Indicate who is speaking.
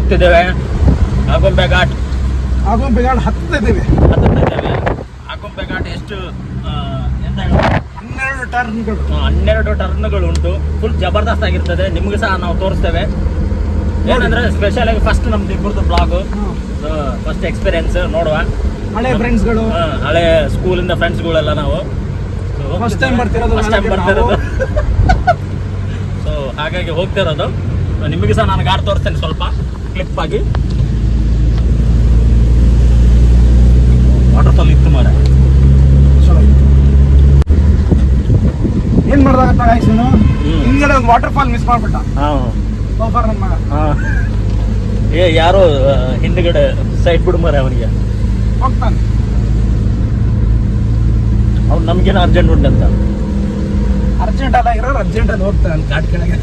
Speaker 1: ಹೋಗ್ತಿದ್ದೇವೆ ಆಗುಂಬೆ ಘಾಟ್.
Speaker 2: ಆಗುಂಬೆ ಘಾಟ್ ಹತ್ತುತ್ತಾ ಇದ್ದೇವೆ.
Speaker 1: ಆಗುಂಬೆ ಘಾಟ್ ಎಷ್ಟು ಎಂತ
Speaker 2: 12
Speaker 1: ಟರ್ನ್ಗಳು ಉಂಟು. ಫುಲ್ ಜಬರ್ದಸ್ತ್ ಆಗಿರ್ತದೆ. ನಿಮ್ಗೆ ಸಹ ನಾವು ತೋರಿಸ್ತೇವೆ. ಏನಂದ್ರೆ ಸ್ಪೆಷಲ್ ಆಗಿ ಫಸ್ಟ್ ನಮ್ದು ಇಬ್ಬರದು ಬ್ಲಾಗ್, ಫಸ್ಟ್ ಎಕ್ಸ್ಪೀರಿಯನ್ಸ್ ನೋಡುವ.
Speaker 2: ಹಳೆ ಫ್ರೆಂಡ್ಸ್ಗಳು,
Speaker 1: ಹಳೆ ಸ್ಕೂಲಿಂದ ಫ್ರೆಂಡ್ಸ್ಗಳೆಲ್ಲ ನಾವು
Speaker 2: ಫಸ್ಟ್ ಟೈಮ್ ಬರ್ತಿರೋದು.
Speaker 1: ಸೊ ಹಾಗಾಗಿ ಹೋಗ್ತಿರೋದು. ನಿಮಗೆ ಸಹ ನಾನು ಘಾಟ್ ತೋರಿಸ್ತೇನೆ ಸ್ವಲ್ಪ ಕ್ಲಿಪ್ ಆಗಿ. ವಾಟರ್ಫಾಲ್ ಇತ್ತು ಮಾರ.
Speaker 2: ಏನ್ ಮಾಡ್ದಾಗತ್ತ ಗಾಯ್ಸನು ಹಿಂದ್ಗಡೆ ಒಂದು ವಾಟರ್ ಫಾಲ್ ಮಿಸ್ ಮಾಡ್ಬಿಟ್ಟ. ಸೋಫಾರ್ ನಮ್ಮ
Speaker 1: ಯಾರೋ ಹಿಂದ್ಗಡೆ ಸೈಡ್ ಬಿಡು ಮಾರ, ಅವನಿಗೆ
Speaker 2: ಹೋಗ್ತಾನೆ.
Speaker 1: ಅವ್ನು ನಮ್ಗೇನೋ ಅರ್ಜೆಂಟ್ ಉಂಟಂತ.
Speaker 2: ಅರ್ಜೆಂಟ್ ಅಲ್ಲ, ಇರೋರು ಅರ್ಜೆಂಟ್ ಅಲ್ಲಿ ಹೋಗ್ತಾನೆ ಘಾಟ್ ಕೆಳಗೆ.